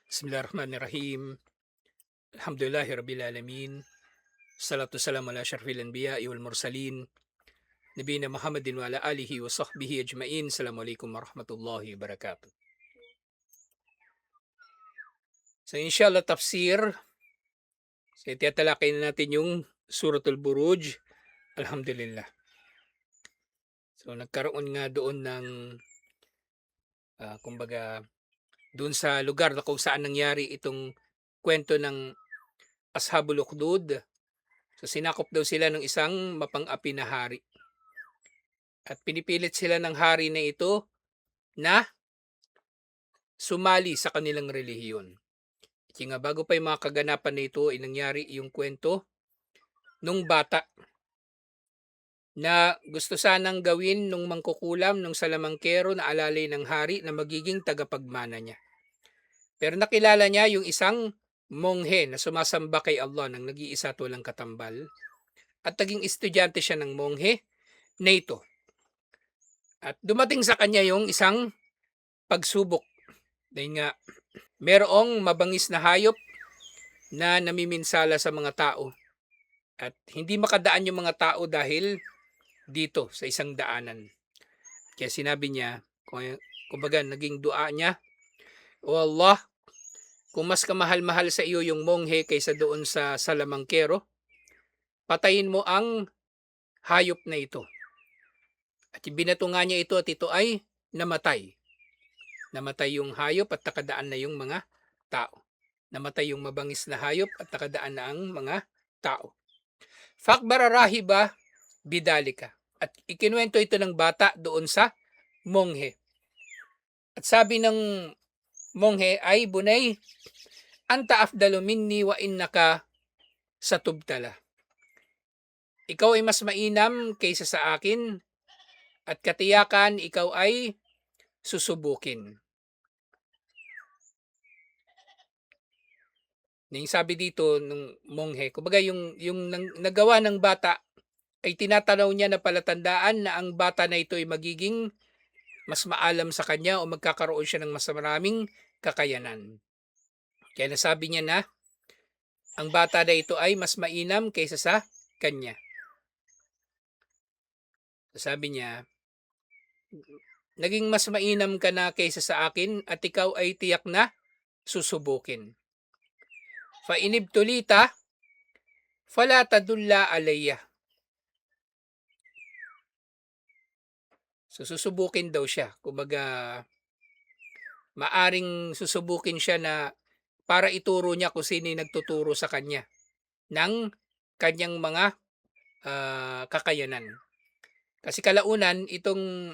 Bismillahirrahmanirrahim. Alhamdulillahi rabbil alamin. Salatu salam ala syarfil anbiya'i wal mursalin. Nabiyina Muhammadin wa ala alihi wa sahbihi ajmain. Assalamualaikum warahmatullahi wabarakatuh. So inshallah tafsir, so itiyatalakay na natin yung Suratul Buruj. Alhamdulillah. So nagkaroon nga doon ng kumbaga doon sa lugar na kung saan nangyari itong kwento ng Ashabul Ukhdud. So sinakop daw sila ng isang mapang-api na hari. At pinipilit sila ng hari na ito na sumali sa kanilang relihiyon. Kaya nga bago pa yung mga kaganapan na ito ay nangyari yung kwento nung bata na gusto sanang gawin nung mangkukulam, nung salamangkero na alalay ng hari na magiging tagapagmana niya. Pero nakilala niya yung isang monghe na sumasamba kay Allah ng nag-iisa at walang katambal. At naging estudyante siya ng monghe na ito. At dumating sa kanya yung isang pagsubok. Dahil nga, merong mabangis na hayop na namiminsala sa mga tao. At hindi makadaan yung mga tao dahil dito sa isang daanan. Kaya sinabi niya, kumbaga naging dua niya, O Allah, kung mas kamahal-mahal sa iyo yung monghe kaysa doon sa salamangkero, patayin mo ang hayop na ito. At ibinato nga niya ito at ito ay namatay. Namatay yung hayop at nakadaan na yung mga tao. Namatay yung mabangis na hayop at nakadaan na ang mga tao. Fakbara rahiba bidalika. At ikinuwento ito ng bata doon sa monghe. At sabi ng monghe ay, Bunay, anta afdalu minni wa innaka satubtala. Ikaw ay mas mainam kaysa sa akin at katiyakan ikaw ay susubukin. Yung sabi dito ng monghe, kumbaga yung nagawa ng bata ay tinatanaw niya na palatandaan na ang bata na ito ay magiging mas maalam sa kanya o magkakaroon siya ng mas maraming kakayanan. Kaya nasabi niya na ang bata na ito ay mas mainam kaysa sa kanya. Sabi niya, naging mas mainam ka na kaysa sa akin at ikaw ay tiyak na susubukin. Fa inibtulita fala tadulla alayya. So susubukin daw siya. Kumbaga maaring susubukin siya na para ituro niya kung sino yung nagtuturo sa kanya ng kanyang mga kakayanan. Kasi kalaunan itong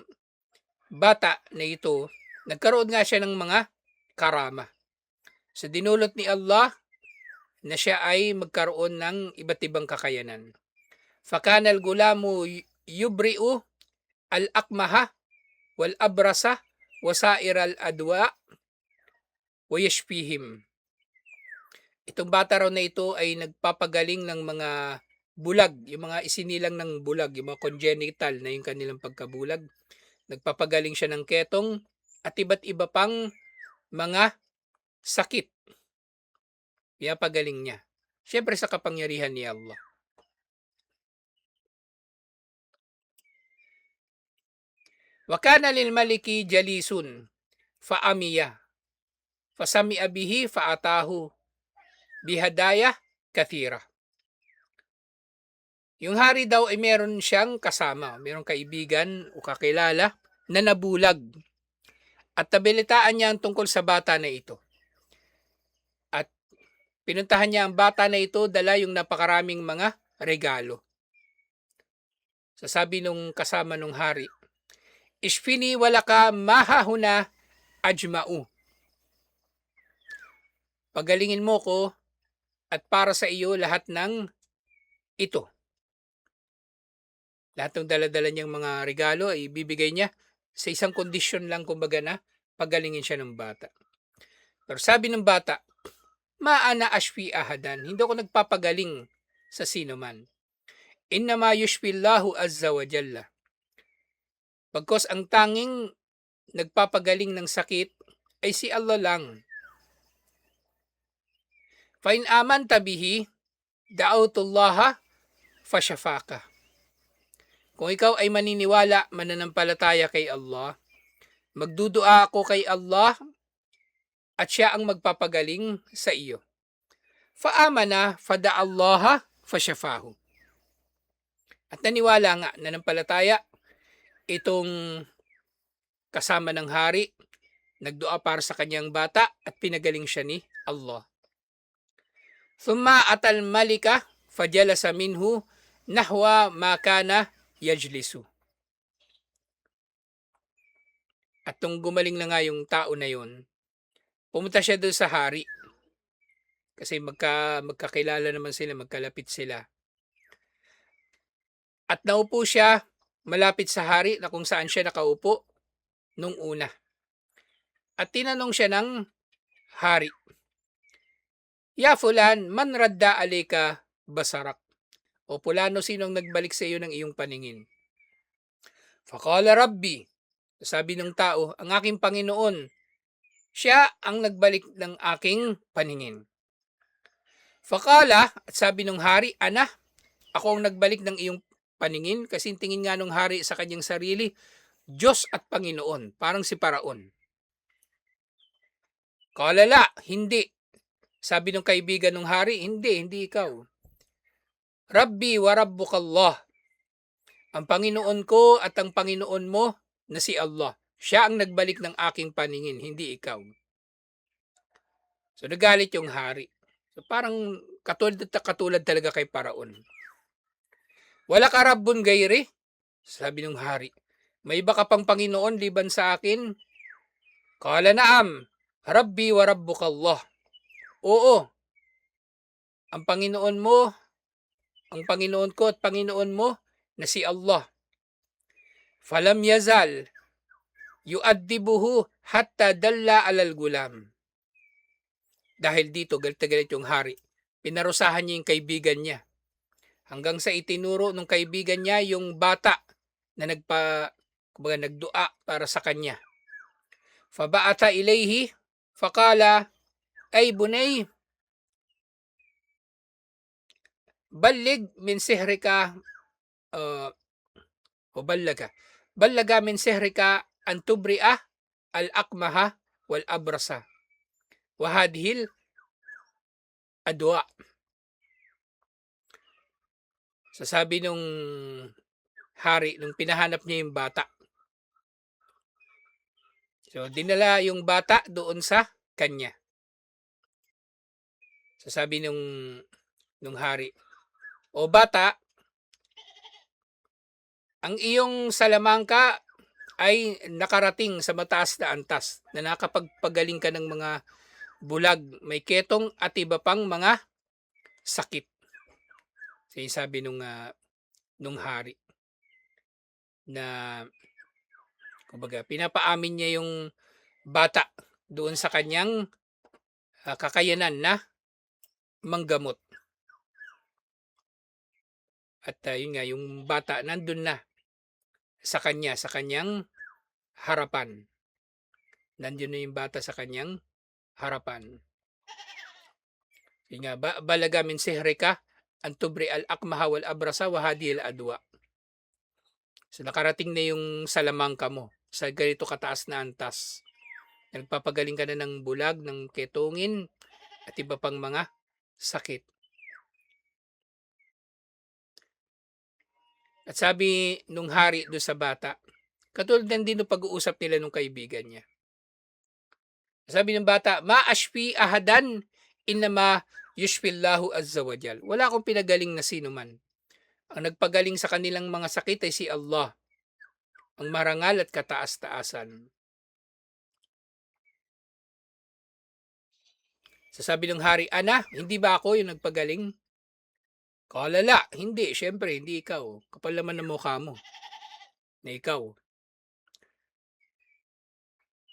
bata na ito, nagkaroon nga siya ng mga karama. So dinulot ni Allah na siya ay magkaroon ng iba't ibang kakayanan. Fakanal gulamu yubri'u al-akmaha wal abrasa wasair al-adwa wa yashfihim. Itong bata raw na ito ay nagpapagaling ng mga bulag, yung mga isinilang ng bulag, yung mga congenital na yung kanilang pagkabulag. Nagpapagaling siya ng ketong at iba't iba pang mga sakit. Pinapagaling niya. Siyempre sa kapangyarihan ni Allah. Wa kana lil maliki jalisun fa amiya fa sami'a bihi fa atahu bihadaya kathira. Yung hari daw ay meron siyang kasama, merong kaibigan o kakilala na nabulag. At nabalitaan niya ang tungkol sa bata na ito. At pinuntahan niya ang bata na ito, dala yung napakaraming mga regalo. Sasabi nung kasama nung hari, Ishfini walaka mahahuna ajma'u. Pagalingin mo ko at para sa iyo lahat ng ito. Lahat ng dala-dala niyang mga regalo ay ibibigay niya sa isang kondisyon lang, kumbaga na pagalingin siya ng bata. Pero sabi ng bata, Maana ashfi ahadan, hindi ako nagpapagaling sa sino man. Innama yushfillahu azza wa jalla. Pagkos ang tanging nagpapagaling ng sakit ay si Allah lang. Fa in amanta bihi da'awtullaha fashafaka. Kung ikaw ay maniniwala, mananampalataya kay Allah, magdudua ako kay Allah at siya ang magpapagaling sa iyo. Faamana fada'allaha fashafahu. At naniwala nga, nanampalataya itong kasama ng hari, nagdua para sa kanyang bata at pinagaling siya ni Allah. Thumma atal malika fajalasa minhu nahwa ma kana yajlisu. At nung gumaling na nga yung tao na yun, pumunta siya doon sa hari. Kasi magkakilala naman sila, magkalapit sila. At naupo siya malapit sa hari na kung saan siya nakaupo nung una. At tinanong siya ng hari, Ya fulan, man radda alika basarak. O pulano, sinong nagbalik sa iyo ng iyong paningin? Faqala Rabbi, sabi ng tao, ang aking Panginoon, siya ang nagbalik ng aking paningin. Faqala, at sabi ng hari, Ana, ako ang nagbalik ng iyong paningin, kasi tingin nga ng hari sa kanyang sarili, Diyos at Panginoon, parang si Paraon. Qala la, hindi. Sabi ng kaibigan ng hari, hindi ikaw. Rabbi wa rabbukallah. Ang Panginoon ko at ang Panginoon mo na si Allah. Siya ang nagbalik ng aking paningin, hindi ikaw. So nagalit yung hari. So parang katulad talaga kay Paraon. Wala ka rabbun gayri? Sabi ng hari. May iba ka pang Panginoon liban sa akin? Kala naam, Rabbi wa rabbukallah. Oo, ang Panginoon mo, ang Panginoon ko at Panginoon mo na si Allah. Falam yazal yu'addibuhu hatta dalla alal gulam. Dahil dito, galit yung hari. Pinarusahan niya yung kaibigan niya. Hanggang sa itinuro ng kaibigan niya yung bata na nagdua para sa kanya. Faba'ata ilayhi, faqala, ay bunay, balig min sihrika, ballaga min sihrika an tubri'ah al-akmaha wal abrasa wahadhil adwa. Sasabi nung hari, nung pinahanap niya yung bata. So, dinala yung bata doon sa kanya. Sasabi nung hari, O bata, ang iyong salamangka ay nakarating sa mataas na antas na nakapagpagaling ka ng mga bulag, may ketong at iba pang mga sakit. So, sabi nung hari na kumbaga pinapaamin niya yung bata doon sa kanyang kakayanan na manggamot. At yun nga, yung bata nandun na sa kanyang harapan. Nandun na yung bata sa kanyang harapan. Yun nga, balaga min sihrika an tubri al-akmaha wal abrasa wa hadi al-adwa. So nakarating na yung salamangka mo sa ganito kataas na antas. Nagpapagaling ka na ng bulag, ng ketongin at iba pang mga sakit. At sabi nung hari doon sa bata, katulad din ng pag-uusap nila nung kaibigan niya. Sabi ng bata, ma ashfi ahadan inama yushfillahu azza wa jal. Wala akong pinagaling na sino man. Ang nagpagaling sa kanilang mga sakit ay si Allah, ang marangal at kataas-taasan. Sasabi ng hari, Ana, hindi ba ako yung nagpagaling? Kalala, hindi, syempre, hindi ikaw. Kapal naman ng mukha mo na ikaw.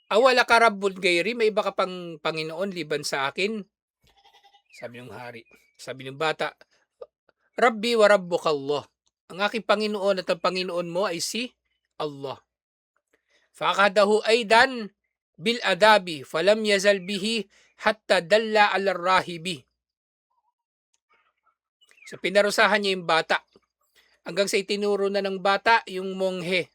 Awala ka rabbul gayri, may iba ka pang Panginoon liban sa akin? Sabi ng hari. Sabi ng bata, Rabbi wa rabbukallah. Ang aking Panginoon at ang Panginoon mo ay si Allah. Fakadahu aidan bil adabi falam yazal bihi hatta dalla ala rahibi. So pinarusahan niya yung bata hanggang sa itinuro na ng bata yung monghe.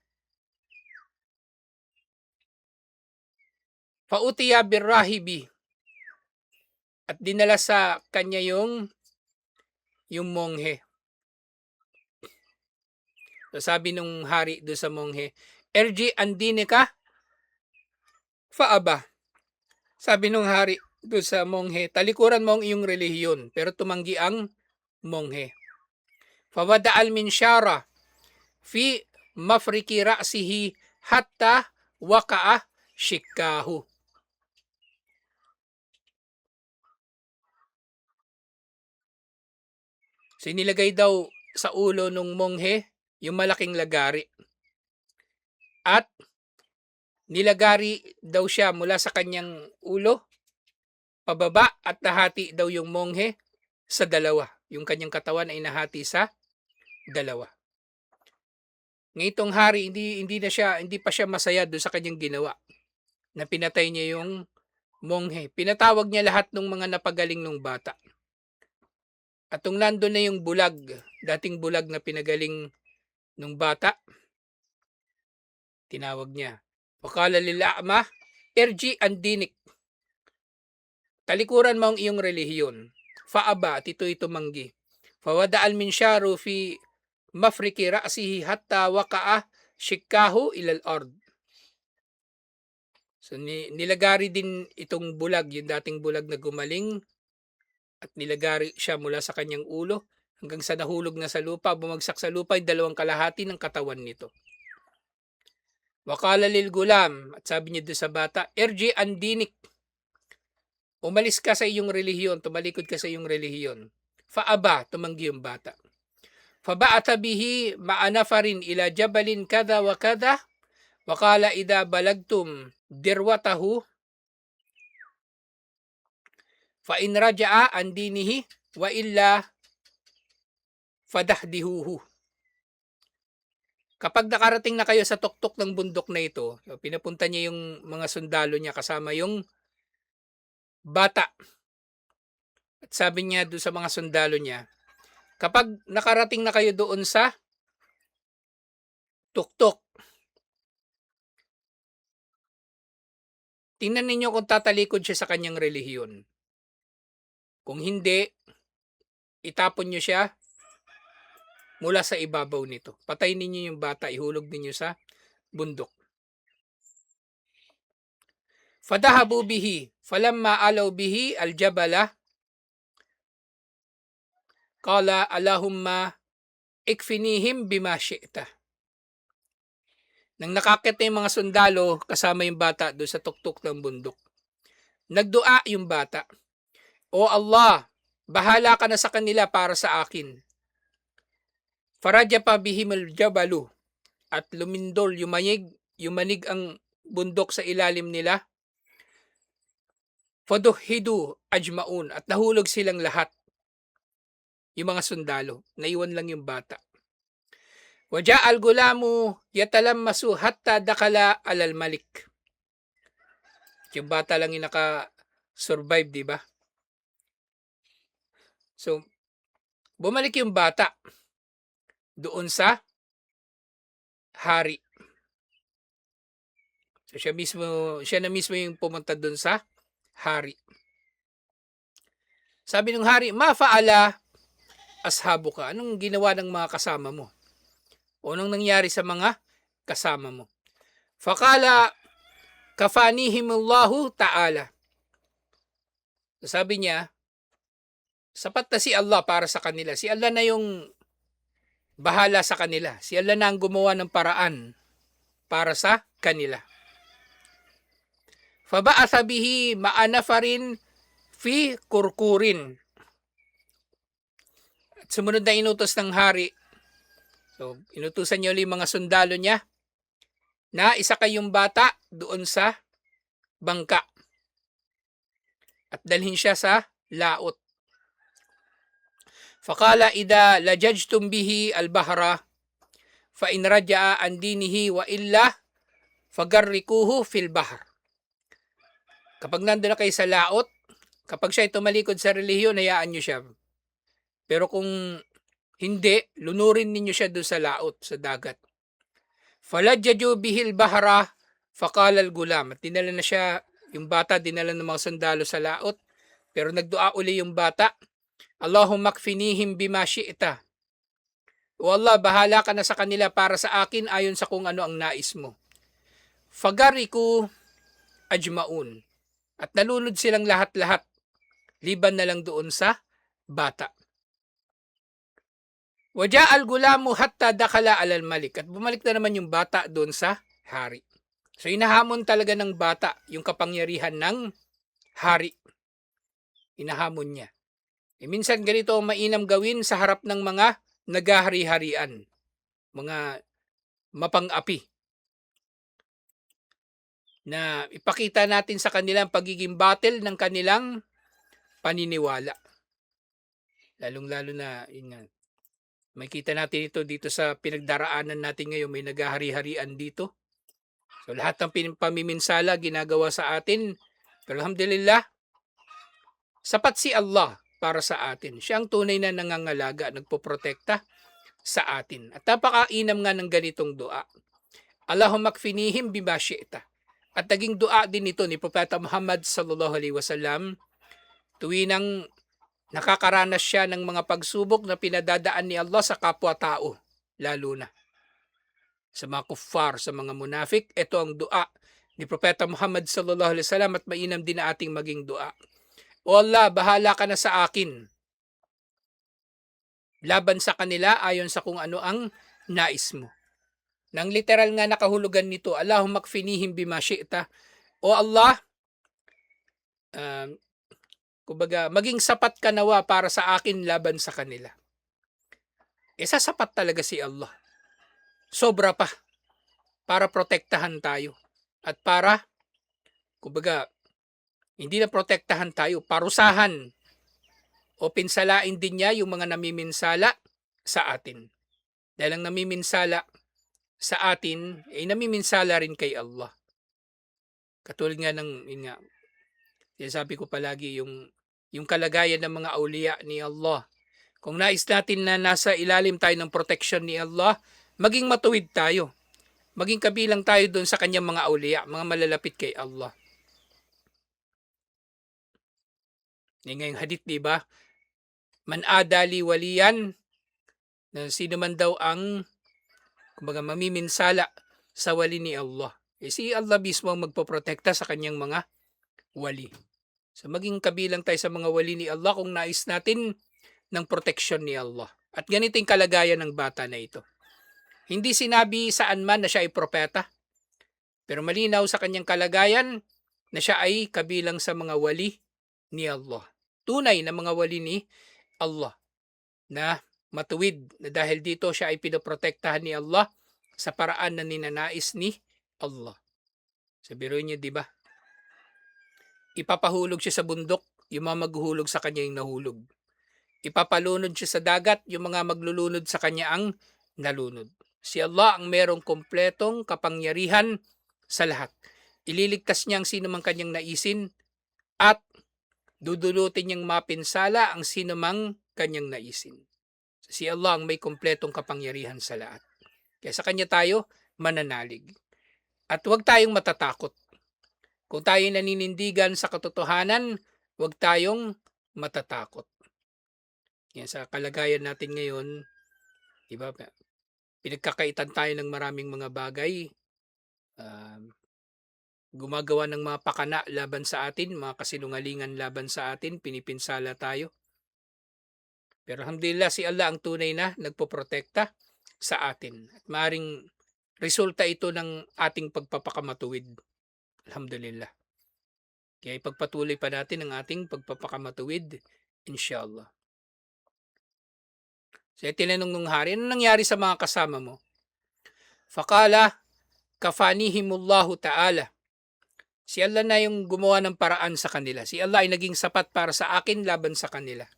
Fautiya birrahibi, at dinala sa kanya yung monghe. So sabi nung hari do sa monghe, "Erji andine ka?" Faaba. Sabi nung hari do sa monghe, "Talikuran mo ang iyong relihiyon." Pero tumanggi ang monghe. Fawada al minsyara fi mafriki ra'sihi hatta waka'a shikkahu. So inilagay daw sa ulo ng monghe yung malaking lagari. At nilagari daw siya mula sa kanyang ulo pababa at nahati daw yung monghe sa dalawa. Yung kanyang katawan ay nahati sa dalawa. Ngayong hari, hindi pa siya masaya doon sa kanyang ginawa na pinatay niya yung monghe. Pinatawag niya lahat ng mga napagaling ng bata. At kung nandun na yung bulag, dating bulag na pinagaling ng bata, tinawag niya. Wakala lila'ma, erji andinik. Talikuran mo ang iyong relihiyon. Faaba, at ito'y tumanggi. Fawada al minsyaru fi mafriki ra'sihi hatta waka'a shikkahu ilal ard. So nilagari din itong bulag, yung dating bulag na gumaling, at nilagari siya mula sa kanyang ulo hanggang sa nahulog na sa lupa, bumagsak sa lupa yung 2/2 ng katawan nito. Wakala lil gulam, at sabi niya doon sa bata, "Erji andinik." Umalis ka sa iyong relihiyon, tumalikod ka sa iyong relihiyon. Faaba, tumanggi yung bata. Faba'ata bihi ma'anafarin ila jabalin kada wa kada. Wakala ida balagtum dirwatahu fa in raja'a an dinihi wa illa fadahdihuhu. Kapag nakarating na kayo sa tuktok ng bundok na ito, pinapunta niya yung mga sundalo niya kasama yung bata. At sabi niya doon sa mga sundalo niya, kapag nakarating na kayo doon sa tuktok, tingnan ninyo kung tatalikod siya sa kanyang relihiyon. Kung hindi, itapon niyo siya mula sa ibabaw nito. Patayin ninyo yung bata, ihulog ninyo sa bundok. Fadahabu bihi, falamma alaw bihi aljabala, qala Allahumma ikfinihim bima syi'ta. Nang nakakit na yung mga sundalo kasama yung bata doon sa tuktok ng bundok, nagdua yung bata, "O Allah, bahala ka na sa kanila para sa akin." Faradya pa bihimul jabalu, at lumindol, yumanig ang bundok sa ilalim nila. Faduhidu ajmaun, at nahulog silang lahat. Yung mga sundalo, naiwan lang yung bata. Waja al gulamu yatalammasu hatta dakala alal malik. Yung bata lang yung naka-survive, di ba? So, bumalik yung bata doon sa hari. So siya na mismo yung pumunta doon sa hari. Sabi ng hari, "Ma faala ashabuka?" Anong ginawa ng mga kasama mo? O anong nangyari sa mga kasama mo? Fakala kafanihimullahu ta'ala. So sabi niya, sapat na si Allah para sa kanila. Si Allah na yung bahala sa kanila. Si Allah na ang gumawa ng paraan para sa kanila. Faba'atha bihi ma'anafarin fi kurkurin. At sumunod na inutos ng hari. So, inutusan niya ulit mga sundalo niya na isa kayong bata doon sa bangka at dalhin siya sa laot. Fakala ida lajajtum bihi al-bahra fa in raja'a an dinihi wa illa fagarrikuhu fil bahr. Kapag nandun na kayo sa laot, kapag siya ay tumalikod sa relihiyon, hayaan nyo siya. Pero kung hindi, lunurin ninyo siya doon sa laot, sa dagat. Falajjaju bihil bahra faqala al-gulam. At dinala na siya, yung bata, dinala ng mga sundalo sa laot. Pero nagdua uli yung bata, Allahumma kfinihim bima syi'ta. O Allah, bahala ka na sa kanila para sa akin ayon sa kung ano ang nais mo. Fagariku ajmaun. At nalunod silang lahat-lahat, liban na lang doon sa bata. Waja al-gulamu hatta dakala alal malik. At bumalik na naman yung bata doon sa hari. So inahamon talaga ng bata yung kapangyarihan ng hari. Inahamon niya. Minsan ganito ang mainam gawin sa harap ng mga nagahari-harian. Mga mapang-api. Na ipakita natin sa kanilang pagiging battle ng kanilang paniniwala. Lalong-lalo na, yun nga, makikita natin ito dito sa pinagdaraanan natin ngayon, may nagahari-harian dito. So lahat ng pamiminsala ginagawa sa atin, pero alhamdulillah, sapat si Allah para sa atin. Siya ang tunay na nangangalaga, nagpoprotekta sa atin. At napakainam nga ng ganitong dua. Allahumma kfinihim bima syi'ta. At naging dua din ito ni Propeta Muhammad sallallahu alaihi wasallam tuwing nang nakakaranas siya ng mga pagsubok na pinadadaan ni Allah sa kapwa-tao, lalo na sa mga kuffar, sa mga munafik. Ito ang dua ni Propeta Muhammad sallallahu alaihi wasallam at mainam din na ating maging dua. O Allah, bahala ka na sa akin. Laban sa kanila ayon sa kung ano ang nais mo. Nang literal nga nakahulugan nito, Allahumma kfinihim bima syi'ta. O Allah, kumbaga, maging sapat ka nawa para sa akin laban sa kanila. Sasapat talaga si Allah. Sobra pa para protektahan tayo. At para, kumbaga, hindi na protektahan tayo, parusahan o pinsalain din niya yung mga namiminsala sa atin. Dahil ang namiminsala sa atin ay namiminsala rin kay Allah. Katulad nga ng, yun nga, sabi ko palagi, yung kalagayan ng mga auliya ni Allah. Kung nais natin na nasa ilalim tayo ng protection ni Allah, maging matuwid tayo. Maging kabilang tayo doon sa kanyang mga auliya, mga malalapit kay Allah. Yung ngayong hadith, di ba? Man adali waliyan, na sino man daw ang kumbaga mamiminsala sa wali ni Allah. Si Allah mismo ang magpoprotekta sa kanyang mga wali. So maging kabilang tayo sa mga wali ni Allah kung nais natin ng protection ni Allah. At ganito yung kalagayan ng bata na ito. Hindi sinabi saan man na siya ay propeta, pero malinaw sa kanyang kalagayan na siya ay kabilang sa mga wali ni Allah. Tunay na mga wali ni Allah na matuwid, na dahil dito siya ay pinoprotektahan ni Allah sa paraan na ninanais ni Allah. Sabihin niyo, di ba? Ipapahulog siya sa bundok, yung mga maghuhulog sa kanya yung nahulog. Ipapalunod siya sa dagat, yung mga maglulunod sa kanya ang nalunod. Si Allah ang merong kompletong kapangyarihan sa lahat. Ililigtas niya ang sino mang kanyang naisin at dudulutin niyang mapinsala ang sino mang kanyang naisin. Si Allah ang may kompletong kapangyarihan sa lahat. Kaya sa kanya tayo mananalig. At huwag tayong matatakot. Kung tayo naninindigan sa katotohanan, huwag tayong matatakot. Yan, sa kalagayan natin ngayon, di ba, pinagkakaitan tayo ng maraming mga bagay, gumagawa ng mga pakana laban sa atin, mga kasinungalingan laban sa atin, pinipinsala tayo. Pero alhamdulillah, si Allah ang tunay na nagpoprotekta sa atin. At maaaring resulta ito ng ating pagpapakamatuwid. Alhamdulillah. Kaya ipagpatuloy pa natin ang ating pagpapakamatuwid, inshallah. So tinanong nung hari, ano nangyari sa mga kasama mo? Faqala, kafanihimullahu ta'ala. Si Allah na yung gumawa ng paraan sa kanila. Si Allah ay naging sapat para sa akin laban sa kanila.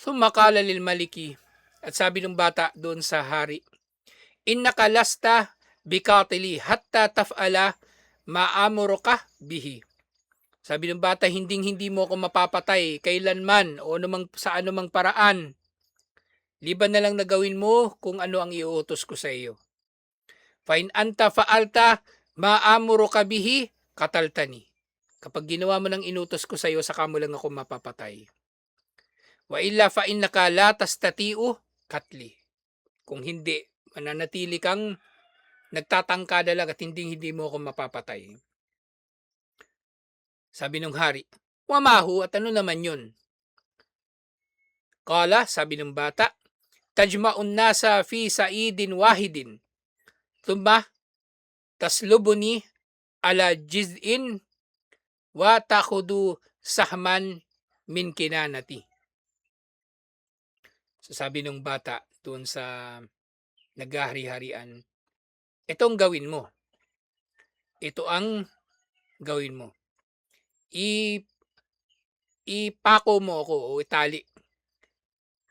Thumma qala lil maliki, at sabi ng bata doon sa hari, innaka lasta bikatili hatta taf'ala ma'amuruka bihi. Sabi ng bata, hindi mo ako mapapatay kailanman o sa anumang paraan. Liban na lang na gawin mo kung ano ang iuutos ko sa iyo. Fa in anta fa'alta ma'amuruka bihi kataltani. Kapag ginawa mo ng inutos ko sa iyo, saka mo lang ako mapapatay. Wa illa fa innaka la tastatiu katli. Kung hindi, mananatili kang nagtatangkada lang at hindi mo ako mapapatay. Sabi ng hari, wamahu, at ano naman yun? Kala, sabi ng bata, tajma'un nasa fi sa'idin wahidin. Thumma taslubuni ala jiz'in wa takhudu sahman min kinanati. So sabi ng bata doon sa naghahari-harian, itong gawin mo. Ito ang gawin mo. Ipako mo ako o itali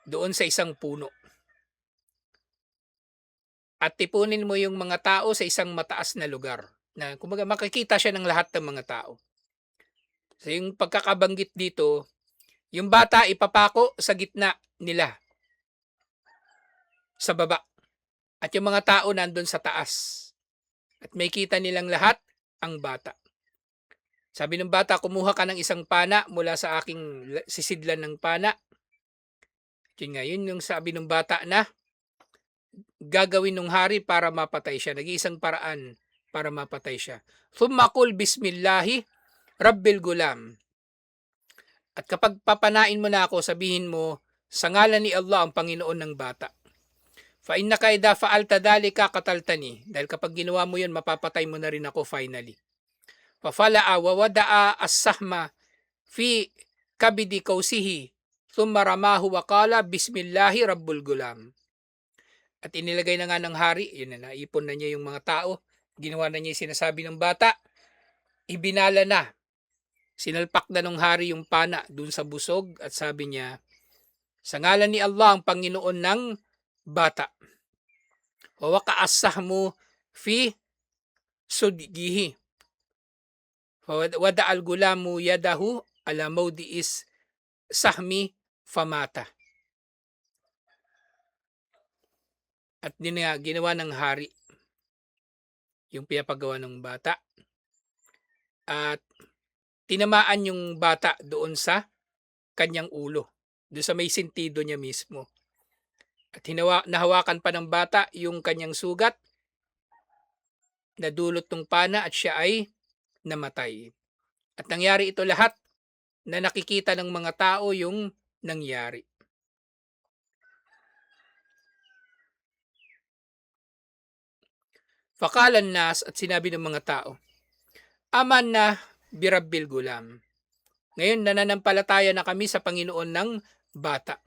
doon sa isang puno. At tipunin mo yung mga tao sa isang mataas na lugar. Na kumbaga makikita siya ng lahat ng mga tao. So yung pagkakabanggit dito, yung bata ipapako sa gitna nila. Sa baba. At yung mga tao nandun sa taas. At may kita nilang lahat ang bata. Sabi ng bata, kumuha ka ng isang pana mula sa aking sisidlan ng pana. Yun nga, yun yung sabi ng bata na gagawin ng hari para mapatay siya. Nag-iisang paraan para mapatay siya. Thumma qul bismillahi rabbil gulam. At kapag papanain mo na ako, sabihin mo, sa ngalan ni Allah ang Panginoon ng bata. Fa innaka idha fa'alta dhalika qataltani. Dahil kapag ginawa mo yun, mapapatay mo na rin ako finally. Fa fala'a wa wada'a as-sahma fi kabidi kausihi. Thumma ramahu wa qala bismillahi rabbul gulam. At inilagay na nga ng hari, yun na, naipon na niya yung mga tao. Ginawa na niya yung sinasabi ng bata. Ibinala na. Sinalpak na ng hari yung pana dun sa busog at sabi niya, sa ngalan ni Allah ang Panginoon ng bata. Wa waqa'as sahmu fi sudgihi. Wada al-gulamu yadahu ala mawdi'is sahmi famata. At ginawa ng hari yung pinapagawa ng bata. At tinamaan yung bata doon sa kanyang ulo. Doon sa may sentido niya mismo. At nahawakan pa ng bata yung kanyang sugat. Nadulot ng pana at siya ay namatay. At nangyari ito lahat na nakikita ng mga tao yung nangyari. Fakalan nas, at sinabi ng mga tao, aman na birabbil gulam. Ngayon nananampalataya na kami sa Panginoon ng bata.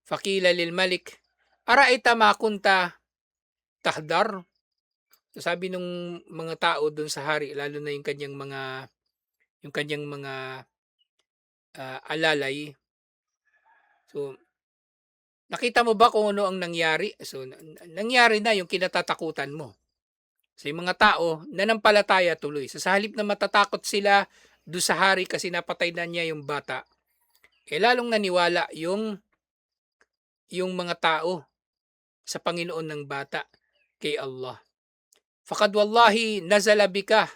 Fakila lil malik, araita makunta tahdar. So sabi ng mga tao doon sa hari, lalo na yung kanyang mga alalay. So nakita mo ba kung ano ang nangyari? So nangyari na yung kinatatakutan mo. So yung mga tao nanampalataya tuloy. So sa halip na matatakot sila doon sa hari kasi napatay na niya yung bata, lalong naniwala yung mga tao sa Panginoon ng bata kay Allah. Fakad wallahi nazala bika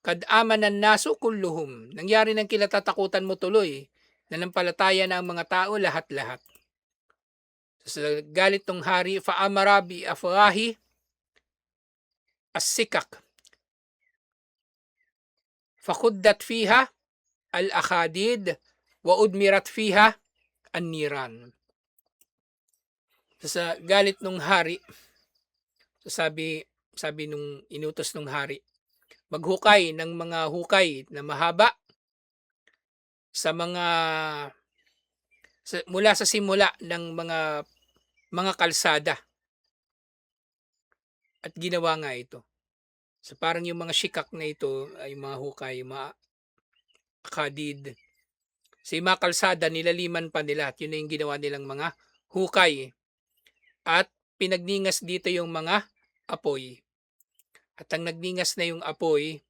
kad amanan nasu kulluhum. Nangyari ng kinatatakutan mo tuloy. Nanampalataya na ang mga tao lahat-lahat. So, sa galit ng hari, faamara bi afwahi as-sikak. Fakuddat fiha al-akhadid wa udmirat fiha an-niran. So, sa galit ng hari, so sabi nung inutos ng hari, maghukay ng mga hukay na mahaba sa mula sa simula ng mga kalsada. At ginawa nga ito. So parang yung mga shikak na ito ay mga hukay, mga akadid. Sa mga kalsada, nilaliman pa nila at yun na yung ginawa nilang mga hukay. At pinagningas dito yung mga apoy. At ang nagningas na yung apoy,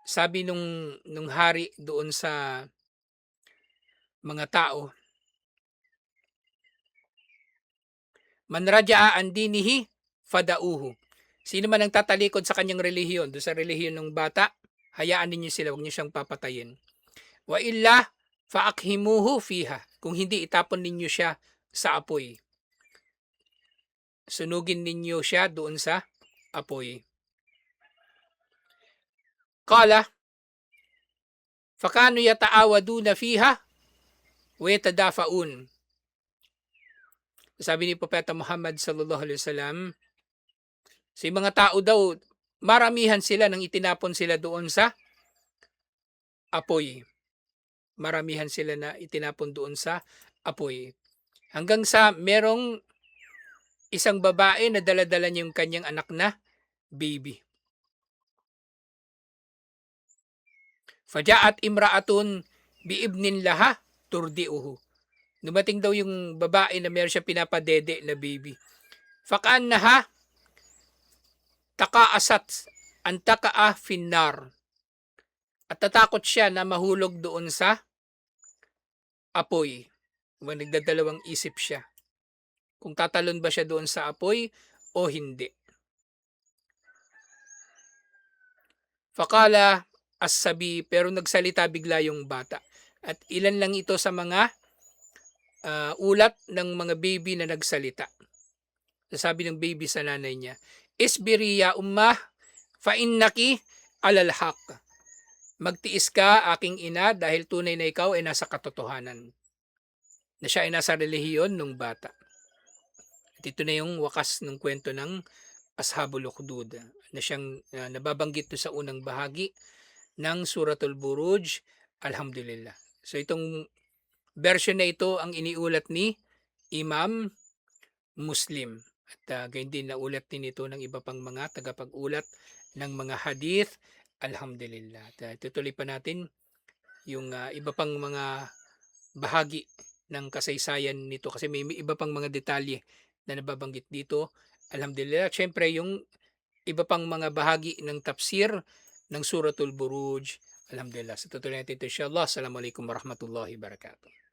sabi nung hari doon sa mga tao, "Man raja'a an dinihi fadauhu." Sino man ang tatalikod sa kanyang relihiyon, doon sa relihiyon ng bata, hayaan ninyo sila, huwag niyo siyang papatayin. Wa illa faakhimuhu fiha. Kung hindi, itapon ninyo siya sa apoy. Sunugin ninyo siya doon sa apoy. Qala, fakanu yata'awaduna fiha wa yatadafaun. Sabi ni Propeta Muhammad sallallahu alaihi wasallam, si mga tao daw, maramihan sila nang itinapon sila doon sa apoy. Maramihan sila na itinapon doon sa apoy. Hanggang sa merong isang babae na dala-dala niya yung kanyang anak na baby. Fajaat imra'atun biibnin laha turdiuhu. Dumating daw yung babae na meron siya pinapadede na baby. Fakaannaha takaasat antaka'a finnar. At natakot siya na mahulog doon sa apoy. Nagdadalawang isip siya kung tatalon ba siya doon sa apoy o hindi. Fakala as-sabi, pero nagsalita bigla yung bata. At ilan lang ito sa mga ulat ng mga baby na nagsalita. Sabi ng baby sa nanay niya, "Isbiri ya ummah fa innaki alal haq." Magtiis ka, aking ina, dahil tunay na ikaw ay nasa katotohanan. Na siya ay nasa relihiyon nung bata. At ito na yung wakas ng kwento ng Ashabul Ukhdud na siyang nababanggit sa unang bahagi ng Suratul Buruj. Alhamdulillah. So itong version na ito ang iniulat ni Imam Muslim. At gayon din naulat din ito ng iba pang mga tagapag-ulat ng mga hadith. Alhamdulillah. At tutuloy pa natin yung iba pang mga bahagi ng kasaysayan nito kasi may iba pang mga detalye na nababanggit dito. Alhamdulillah. Siyempre yung iba pang mga bahagi ng tafsir ng Suratul Buruj. Alhamdulillah. Sa tutuloy natin ito insyaAllah. Assalamualaikum warahmatullahi wabarakatuh.